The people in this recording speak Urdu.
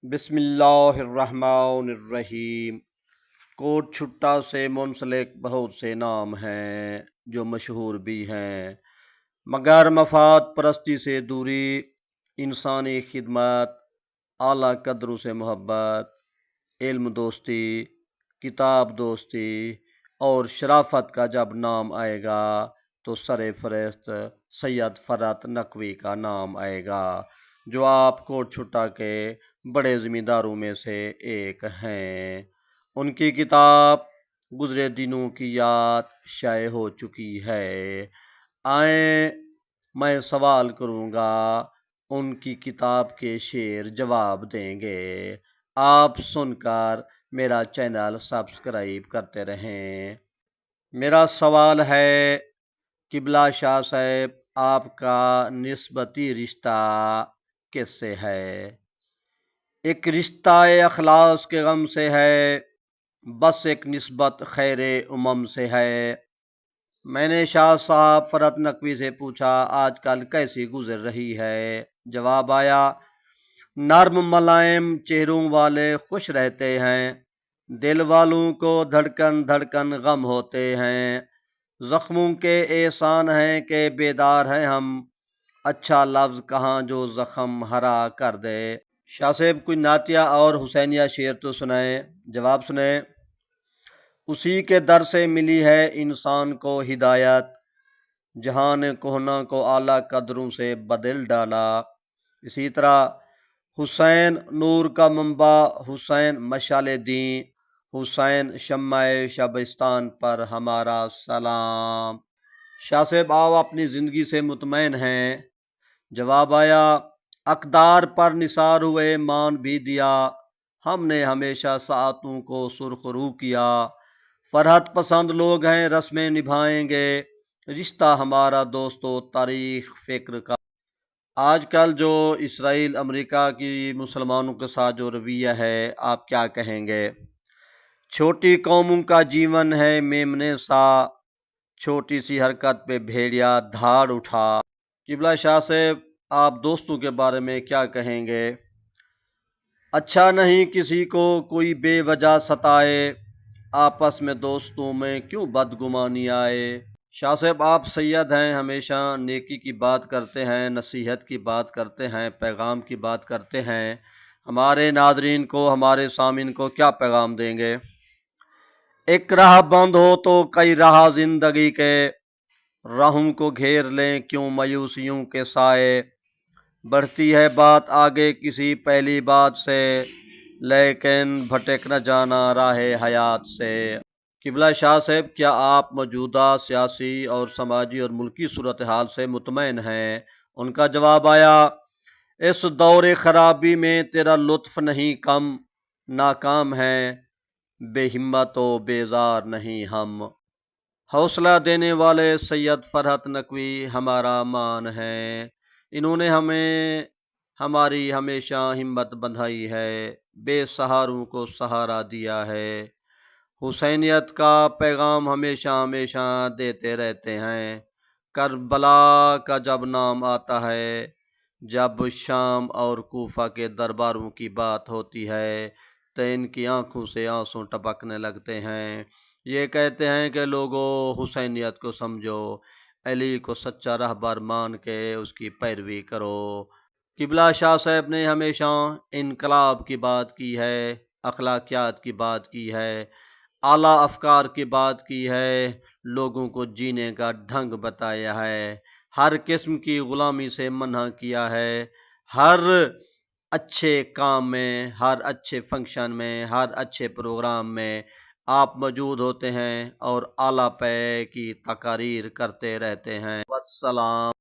بسم اللہ الرحمن الرحیم۔ کوٹ چھٹا سے منسلک بہت سے نام ہیں جو مشہور بھی ہیں، مگر مفاد پرستی سے دوری، انسانی خدمت، اعلیٰ قدروں سے محبت، علم دوستی، کتاب دوستی اور شرافت کا جب نام آئے گا تو سر فہرست سید فرحت نقوی کا نام آئے گا، جو آپ کوٹ چھٹا کے بڑے زمینداروں میں سے ایک ہیں۔ ان کی کتاب گزرے دنوں کی یاد شائع ہو چکی ہے۔ آئیں میں سوال کروں گا، ان کی کتاب کے شعر جواب دیں گے۔ آپ سن کر میرا چینل سبسکرائب کرتے رہیں۔ میرا سوال ہے، قبلہ شاہ صاحب، آپ کا نسبتی رشتہ کس سے ہے؟ ایک رشتہ اخلاص کے غم سے ہے، بس ایک نسبت خیر امم سے ہے۔ میں نے شاہ صاحب فرحت نقوی سے پوچھا، آج کل کیسی گزر رہی ہے؟ جواب آیا، نرم ملائم چہروں والے خوش رہتے ہیں، دل والوں کو دھڑکن دھڑکن غم ہوتے ہیں۔ زخموں کے احسان ہیں کہ بیدار ہیں ہم، اچھا لفظ کہاں جو زخم ہرا کر دے۔ شاہ صاحب کوئی نعتیہ اور حسینیہ شعر تو سنائیں۔ جواب سنیں، اسی کے در سے ملی ہے انسان کو ہدایت، جہان کہنا کو اعلیٰ قدروں سے بدل ڈالا۔ اسی طرح حسین نور کا منبع، حسین مشعل دین، حسین شمع شبستان پر ہمارا سلام۔ شاہ صاحب آپ اپنی زندگی سے مطمئن ہیں؟ جواب آیا، اقدار پر نثار ہوئے مان بھی دیا، ہم نے ہمیشہ ساعتوں کو سرخ رو کیا۔ فرحت پسند لوگ ہیں، رسمیں نبھائیں گے، رشتہ ہمارا دوستو تاریخ فکر کا۔ آج کل جو اسرائیل امریکہ کی مسلمانوں کے ساتھ جو رویہ ہے، آپ کیا کہیں گے؟ چھوٹی قوموں کا جیون ہے میمنے سا، چھوٹی سی حرکت پہ بھیڑیا دھاڑ اٹھا۔ قبلہ شاہ صاحب آپ دوستوں کے بارے میں کیا کہیں گے؟ اچھا نہیں کسی کو کوئی بے وجہ ستائے، آپس میں دوستوں میں کیوں بدگمانی آئے۔ شاہ صاحب آپ سید ہیں، ہمیشہ نیکی کی بات کرتے ہیں، نصیحت کی بات کرتے ہیں، پیغام کی بات کرتے ہیں۔ ہمارے ناظرین کو، ہمارے سامعین کو کیا پیغام دیں گے؟ ایک راہ بند ہو تو کئی راہ زندگی کے، راہوں کو گھیر لیں کیوں مایوسیوں کے سائے۔ بڑھتی ہے بات آگے کسی پہلی بات سے، لیکن بھٹک نہ جانا راہ حیات سے۔ قبلہ شاہ صاحب کیا آپ موجودہ سیاسی اور سماجی اور ملکی صورتحال سے مطمئن ہیں؟ ان کا جواب آیا، اس دور خرابی میں تیرا لطف نہیں کم، ناکام ہیں بے ہمت و بیزار نہیں ہم۔ حوصلہ دینے والے سید فرحت نقوی ہمارا مان ہے، انہوں نے ہمیں ہماری ہمیشہ ہمت بندھائی ہے، بے سہاروں کو سہارا دیا ہے، حسینیت کا پیغام ہمیشہ ہمیشہ دیتے رہتے ہیں۔ کربلا کا جب نام آتا ہے، جب شام اور کوفہ کے درباروں کی بات ہوتی ہے تو ان کی آنکھوں سے آنسو ٹپکنے لگتے ہیں۔ یہ کہتے ہیں کہ لوگوں حسینیت کو سمجھو، علی کو سچا رہبر مان کے اس کی پیروی کرو۔ قبلہ شاہ صاحب نے ہمیشہ انقلاب کی بات کی ہے، اخلاقیات کی بات کی ہے، اعلیٰ افکار کی بات کی ہے، لوگوں کو جینے کا ڈھنگ بتایا ہے، ہر قسم کی غلامی سے منع کیا ہے۔ ہر اچھے کام میں، ہر اچھے فنکشن میں، ہر اچھے پروگرام میں آپ موجود ہوتے ہیں اور اعلیٰ پے کی تقاریر کرتے رہتے ہیں۔ والسلام۔